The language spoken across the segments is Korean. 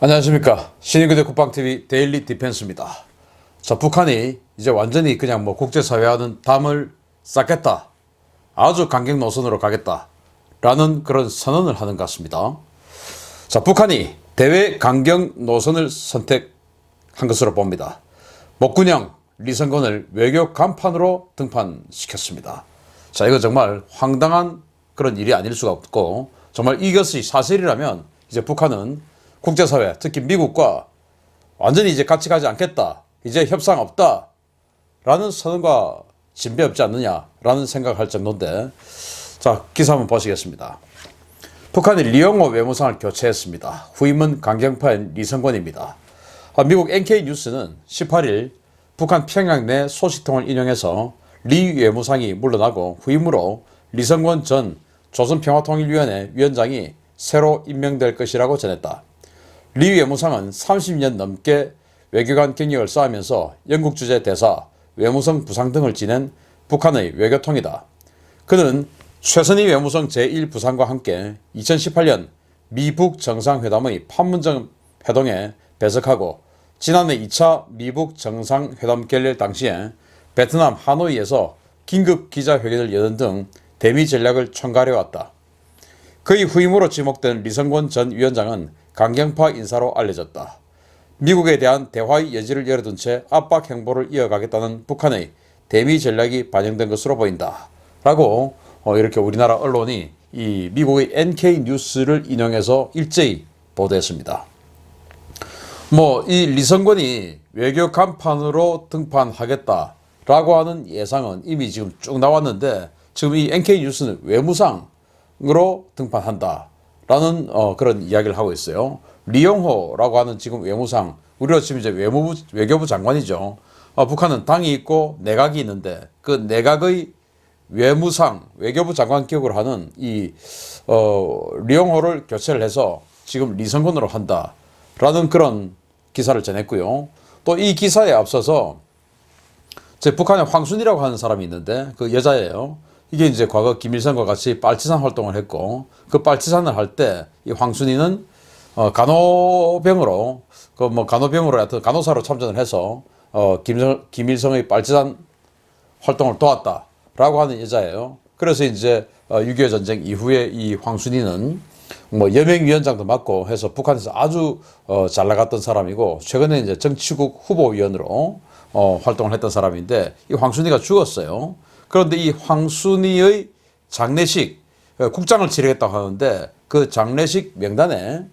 안녕하십니까. 신인그대 국방TV 데일리 디펜스입니다. 자, 북한이 이제 완전히 그냥 국제사회와는 담을 쌓겠다. 아주 강경 노선으로 가겠다. 라는 그런 선언을 하는 것 같습니다. 자, 북한이 대외 강경 노선을 선택한 것으로 봅니다. 목군형 리선권을 외교 간판으로 등판시켰습니다. 자, 이거 정말 황당한 그런 일이 아닐 수가 없고, 정말 이것이 사실이라면 이제 북한은 국제사회, 특히 미국과 완전히 이제 같이 가지 않겠다. 이제 협상 없다. 라는 선언과 진배 없지 않느냐라는 생각할 정도인데, 자, 기사 한번 보시겠습니다. 북한이 리용호 외무상을 교체했습니다. 후임은 강경파인 리성권입니다. 미국 NK뉴스는 18일 북한 평양 내 소식통을 인용해서 리 외무상이 물러나고 후임으로 리성권 전 조선평화통일위원회 위원장이 새로 임명될 것이라고 전했다. 리 외무상은 30년 넘게 외교관 경력을 쌓으면서 영국 주재 대사, 외무성 부상 등을 지낸 북한의 외교통이다. 그는 최선희 외무성 제1부상과 함께 2018년 미북 정상회담의 판문점 회동에 배석하고 지난해 2차 미북 정상회담 결렬 당시에 베트남 하노이에서 긴급 기자회견을 여는 등 대미 전략을 총괄해왔다. 그의 후임으로 지목된 리성권 전 위원장은 강경파 인사로 알려졌다. 미국에 대한 대화의 여지를 열어둔 채 압박 행보를 이어가겠다는 북한의 대미 전략이 반영된 것으로 보인다. 라고 이렇게 우리나라 언론이 이 미국의 NK뉴스를 인용해서 일제히 보도했습니다. 이 리성권이 외교 간판으로 등판하겠다라고 하는 예상은 이미 지금 쭉 나왔는데, 지금 이 NK뉴스는 외무상으로 등판한다라는 그런 이야기를 하고 있어요. 리용호라고 하는 지금 외무상, 우리로 치면 이제 외교부 장관이죠. 북한은 당이 있고 내각이 있는데 그 내각의 외무상, 외교부 장관 격으로 하는 이 리용호를 교체를 해서 지금 리성권으로 한다라는 그런 기사를 전했고요. 또 이 기사에 앞서서 북한에 황순이라고 하는 사람이 있는데 그 여자예요. 이게 이제 과거 김일성과 같이 빨치산 활동을 했고, 그 빨치산을 할 때 이 황순이는 간호병으로 하여튼 간호사로 참전을 해서 김일성의 빨치산 활동을 도왔다라고 하는 여자예요. 그래서 이제 6.25 전쟁 이후에 이 황순이는 여명위원장도 맡고 해서 북한에서 아주 잘 나갔던 사람이고, 최근에 이제 정치국 후보위원으로 활동을 했던 사람인데, 이 황순이가 죽었어요. 그런데 이 황순이의 장례식, 국장을 치르겠다고 하는데 그 장례식 명단에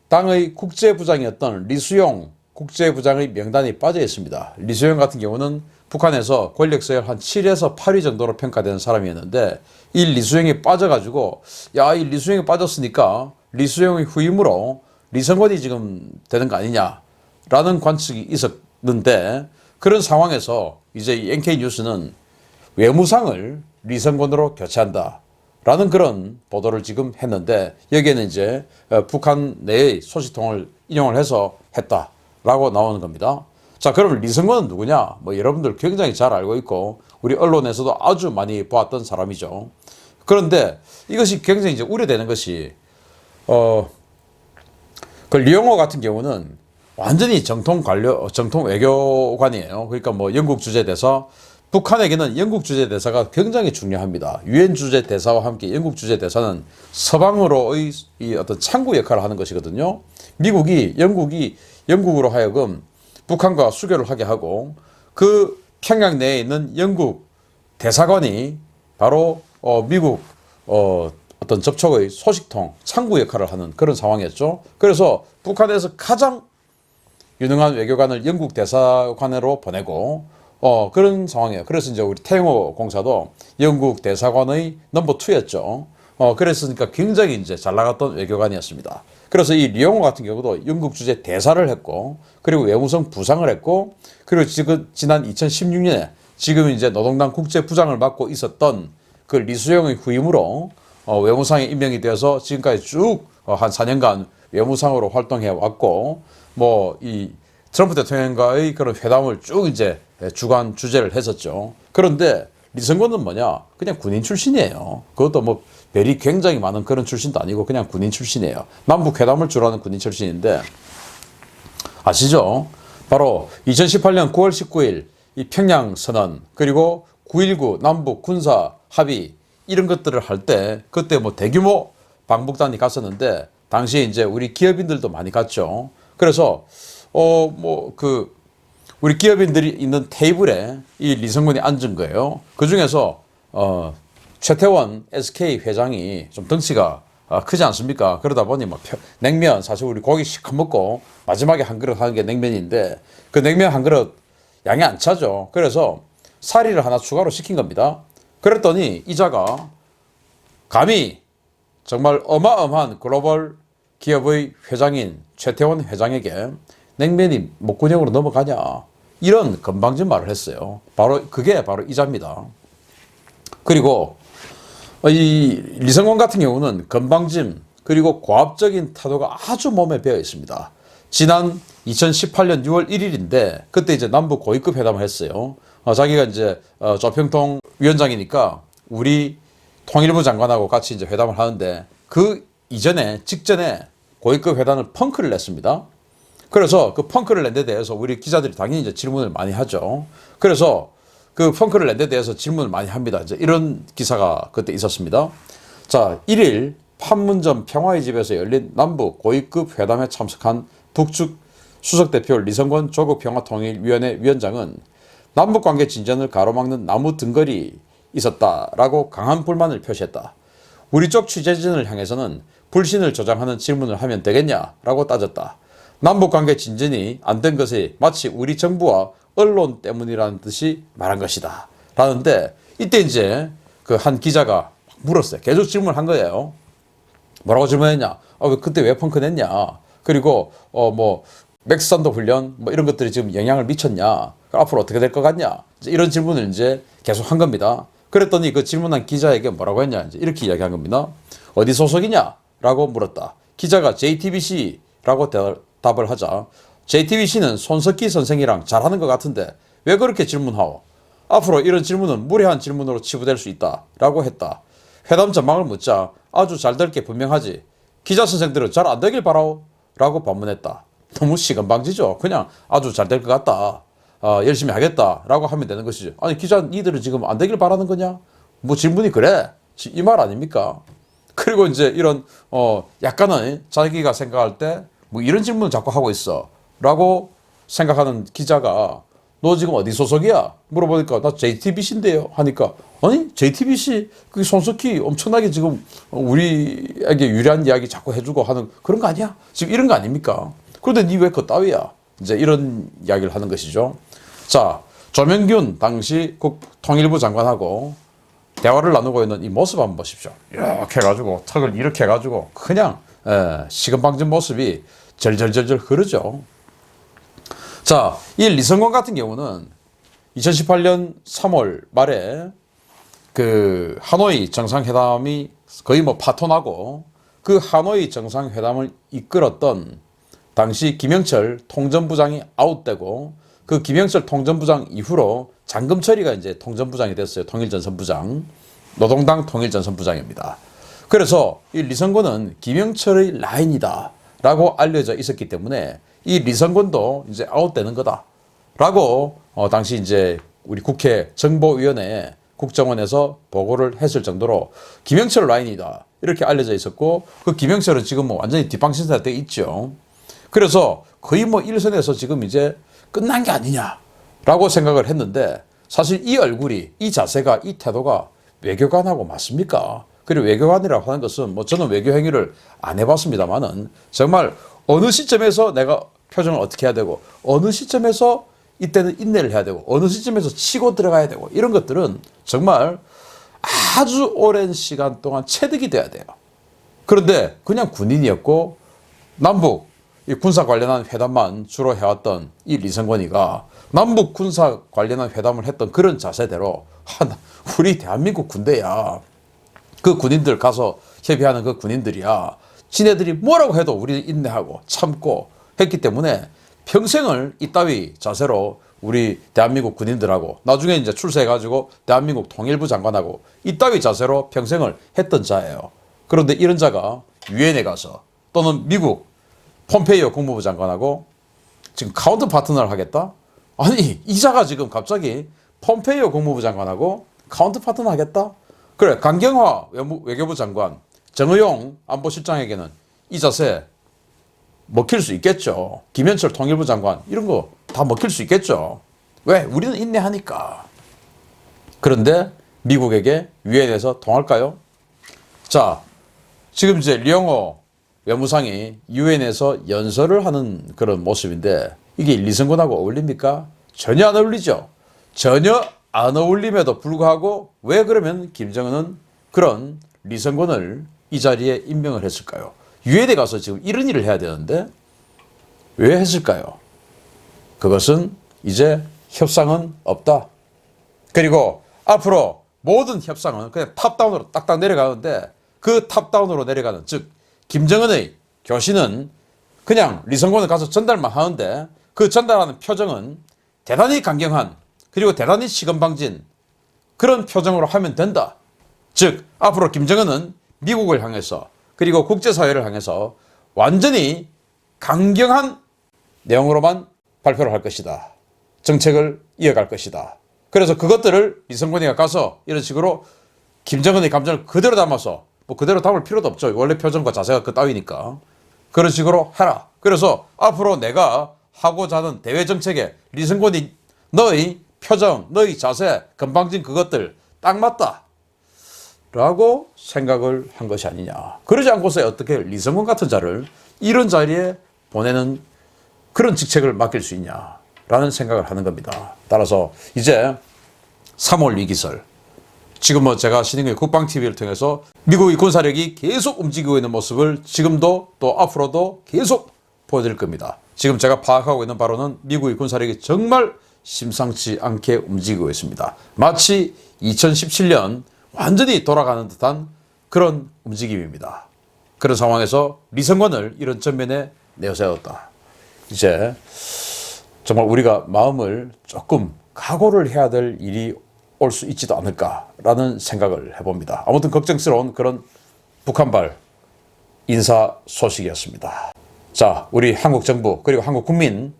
당의 국제부장이었던 리수용 국제부장의 명단이 빠져 있습니다. 리수용 같은 경우는 북한에서 권력 서열 한 7에서 8위 정도로 평가되는 사람이었는데, 이 리수용이 빠져가지고, 야, 이 리수용이 빠졌으니까 리수용의 후임으로 리성권이 지금 되는 거 아니냐라는 관측이 있었는데, 그런 상황에서 이제 이 NK뉴스는 외무상을 리성권으로 교체한다 라는 그런 보도를 지금 했는데, 여기에는 이제 북한 내의 소식통을 인용을 해서 했다라고 나오는 겁니다. 자, 그럼 리성권은 누구냐? 여러분들 굉장히 잘 알고 있고 우리 언론에서도 아주 많이 보았던 사람이죠. 그런데 이것이 굉장히 이제 우려되는 것이 그 리용호 같은 경우는 완전히 정통 외교관이에요. 그러니까 영국 주재 대사, 북한에게는 영국 주재 대사가 굉장히 중요합니다. 유엔 주재 대사와 함께 영국 주재 대사는 서방으로의 이 어떤 창구 역할을 하는 것이거든요. 영국으로 하여금 북한과 수교를 하게 하고, 그 평양 내에 있는 영국 대사관이 바로 미국 어떤 접촉의 소식통, 창구 역할을 하는 그런 상황이었죠. 그래서 북한에서 가장 유능한 외교관을 영국 대사관으로 보내고 그런 상황이에요. 그래서 이제 우리 태영호 공사도 영국 대사관의 넘버 2였죠. 그랬으니까 굉장히 이제 잘 나갔던 외교관이었습니다. 그래서 이 리용호 같은 경우도 영국 주재 대사를 했고, 그리고 외무성 부상을 했고, 그리고 지난 2016년에 지금 이제 노동당 국제부장을 맡고 있었던 그 리수용의 후임으로 외무상에 임명이 되어서 지금까지 쭉 한 4년간 외무상으로 활동해 왔고, 이 트럼프 대통령과의 그런 회담을 쭉 이제 주관 주재를 했었죠. 그런데 리성권은 뭐냐? 그냥 군인 출신이에요. 그것도 뭐 별이 굉장히 많은 그런 출신도 아니고 그냥 군인 출신이에요. 남북 회담을 주라는 군인 출신인데 아시죠? 바로 2018년 9월 19일 이 평양 선언 그리고 9.19 남북 군사 합의 이런 것들을 할 때 그때 뭐 대규모 방북단이 갔었는데 당시에 이제 우리 기업인들도 많이 갔죠. 그래서 우리 기업인들이 있는 테이블에 이 리성군이 앉은 거예요. 그 중에서 최태원 SK 회장이 좀 덩치가 크지 않습니까? 그러다 보니 뭐 냉면 사실 우리 고기 시커 먹고 마지막에 한 그릇 하는 게 냉면인데 그 냉면 한 그릇 양이 안 차죠. 그래서 사리를 하나 추가로 시킨 겁니다. 그랬더니 이자가 감히 정말 어마어마한 글로벌 기업의 회장인 최태원 회장에게 냉면이 목구녕으로 넘어가냐 이런 건방진 말을 했어요. 그게 바로 이자입니다. 그리고 이 리성권 같은 경우는 건방짐 그리고 고압적인 태도가 아주 몸에 배어 있습니다. 지난 2018년 6월 1일인데 그때 이제 남북 고위급 회담을 했어요. 자기가 이제 조평통 위원장이니까 우리 통일부 장관하고 같이 이제 회담을 하는데 그 직전에 고위급 회담을 펑크를 냈습니다. 그래서 그 펑크를 낸 데 대해서 우리 기자들이 당연히 이제 질문을 많이 하죠. 그래서 그 펑크를 낸 데 대해서 질문을 많이 합니다. 이제 이런 기사가 그때 있었습니다. 자, 1일 판문점 평화의 집에서 열린 남북 고위급 회담에 참석한 북측 수석대표 리성권 조국평화통일위원회 위원장은 남북관계 진전을 가로막는 나무 등걸이 있었다라고 강한 불만을 표시했다. 우리 쪽 취재진을 향해서는 불신을 조장하는 질문을 하면 되겠냐라고 따졌다. 남북관계 진전이 안 된 것이 마치 우리 정부와 언론 때문이라는 듯이 말한 것이다. 라는데 이때 이제 그 한 기자가 물었어요. 계속 질문을 한 거예요. 뭐라고 질문했냐? 그때 왜 펑크 냈냐? 그리고 맥스산도 훈련 뭐 이런 것들이 지금 영향을 미쳤냐? 앞으로 어떻게 될 것 같냐? 이런 질문을 이제 계속 한 겁니다. 그랬더니 그 질문한 기자에게 뭐라고 했냐? 이제 이렇게 이야기한 겁니다. 어디 소속이냐? 라고 물었다. 기자가 JTBC라고 답을 하자 JTBC는 손석희 선생이랑 잘하는 것 같은데 왜 그렇게 질문하오? 앞으로 이런 질문은 무례한 질문으로 치부될 수 있다. 라고 했다. 회담 전망을 묻자 아주 잘 될 게 분명하지. 기자 선생들은 잘 안 되길 바라오. 라고 반문했다. 너무 시건방지죠. 그냥 아주 잘 될 것 같다. 열심히 하겠다. 라고 하면 되는 것이죠. 아니 기자 니들은 지금 안 되길 바라는 거냐? 뭐 질문이 그래? 이 말 아닙니까? 그리고 이제 이런 약간은 자기가 생각할 때 뭐 이런 질문을 자꾸 하고 있어. 라고 생각하는 기자가 너 지금 어디 소속이야? 물어보니까 나 JTBC인데요. 하니까 아니 JTBC 그 손석희 엄청나게 지금 우리에게 유리한 이야기 자꾸 해주고 하는 그런 거 아니야? 지금 이런 거 아닙니까? 그런데 니 왜 그 따위야? 이제 이런 이야기를 하는 것이죠. 자, 조명균 당시 통일부 장관하고 대화를 나누고 있는 이 모습 한번 보십시오. 이렇게 해가지고 턱을 이렇게 해가지고 그냥 시건방진 모습이 절절절절 흐르죠. 자, 이 리성권 같은 경우는 2018년 3월 말에 그 하노이 정상회담이 거의 뭐 파토나고 그 하노이 정상회담을 이끌었던 당시 김영철 통전부장이 아웃되고 그 김영철 통전부장 이후로 장금철이가 이제 통전부장이 됐어요. 통일전선부장. 노동당 통일전선부장입니다. 그래서 이 리성권은 김영철의 라인이다 라고 알려져 있었기 때문에 이 리성권도 이제 아웃되는 거다 라고 당시 이제 우리 국회 정보위원회 국정원에서 보고를 했을 정도로 김영철 라인이다 이렇게 알려져 있었고 그 김영철은 지금 뭐 완전히 뒷방신사 돼 있죠. 그래서 거의 뭐 일선에서 지금 이제 끝난 게 아니냐라고 생각을 했는데 사실 이 얼굴이 이 자세가 이 태도가 외교관하고 맞습니까? 그리고 외교관이라고 하는 것은 뭐 저는 외교 행위를 안 해봤습니다만은 정말 어느 시점에서 내가 표정을 어떻게 해야 되고 어느 시점에서 이때는 인내를 해야 되고 어느 시점에서 치고 들어가야 되고 이런 것들은 정말 아주 오랜 시간 동안 체득이 돼야 돼요. 그런데 그냥 군인이었고 남북 이 군사 관련한 회담만 주로 해왔던 이 리성권이가 남북 군사 관련한 회담을 했던 그런 자세대로 우리 대한민국 군대야. 그 군인들 가서 협의하는 그 군인들이야. 지네들이 뭐라고 해도 우리 인내하고 참고 했기 때문에 평생을 이따위 자세로 우리 대한민국 군인들하고 나중에 이제 출세해가지고 대한민국 통일부 장관하고 이따위 자세로 평생을 했던 자예요. 그런데 이런 자가 유엔에 가서 또는 미국 폼페이오 국무부 장관하고 지금 카운터 파트너를 하겠다? 아니 이 자가 지금 갑자기 폼페이오 국무부 장관하고 카운터 파트너 하겠다? 그래 강경화 외교부 장관 정의용 안보실장에게는 이 자세 먹힐 수 있겠죠. 김현철 통일부 장관 이런 거 다 먹힐 수 있겠죠. 왜? 우리는 인내하니까. 그런데 미국에게 유엔에서 통할까요? 자, 지금 이제 류영호 외무상이 유엔에서 연설을 하는 그런 모습인데 이게 리성군하고 어울립니까? 전혀 안 어울리죠. 전혀 안 어울림에도 불구하고 왜 그러면 김정은은 그런 리성군을 이 자리에 임명을 했을까요? 유엔에 가서 지금 이런 일을 해야 되는데 왜 했을까요? 그것은 이제 협상은 없다. 그리고 앞으로 모든 협상은 그냥 탑다운으로 딱딱 내려가는데 그 탑다운으로 내려가는 즉 김정은의 교신은 그냥 리성군을 가서 전달만 하는데 그 전달하는 표정은 대단히 강경한 그리고 대단히 시건방진 그런 표정으로 하면 된다. 즉 앞으로 김정은은 미국을 향해서 그리고 국제사회를 향해서 완전히 강경한 내용으로만 발표를 할 것이다. 정책을 이어갈 것이다. 그래서 그것들을 리성군이가 가서 이런 식으로 김정은의 감정을 그대로 담아서 뭐 그대로 담을 필요도 없죠. 원래 표정과 자세가 그 따위니까. 그런 식으로 해라. 그래서 앞으로 내가 하고자 하는 대외 정책에 리성군이 너의 표정, 너의 자세, 건방진 그것들 딱 맞다. 라고 생각을 한 것이 아니냐. 그러지 않고서 어떻게 리성군 같은 자를 이런 자리에 보내는 그런 직책을 맡길 수 있냐라는 생각을 하는 겁니다. 따라서 이제 3월 위기설 지금 뭐 제가 신인의 국방TV를 통해서 미국의 군사력이 계속 움직이고 있는 모습을 지금도 또 앞으로도 계속 보여드릴 겁니다. 지금 제가 파악하고 있는 바로는 미국의 군사력이 정말 심상치 않게 움직이고 있습니다. 마치 2017년 완전히 돌아가는 듯한 그런 움직임입니다. 그런 상황에서 리성군을 이런 전면에 내세웠다. 이제 정말 우리가 마음을 조금 각오를 해야 될 일이 올 수 있지도 않을까라는 생각을 해봅니다. 아무튼 걱정스러운 그런 북한발 인사 소식이었습니다. 자, 우리 한국 정부 그리고 한국 국민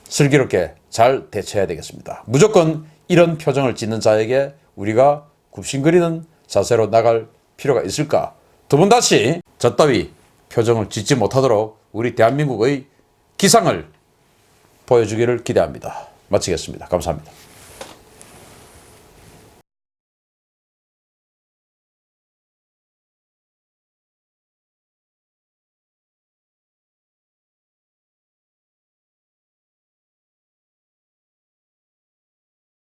슬기롭게 잘 대처해야 되겠습니다. 무조건 이런 표정을 짓는 자에게 우리가 굽신거리는 자세로 나갈 필요가 있을까? 두 번 다시 저 따위 표정을 짓지 못하도록 우리 대한민국의 기상을 보여주기를 기대합니다. 마치겠습니다. 감사합니다.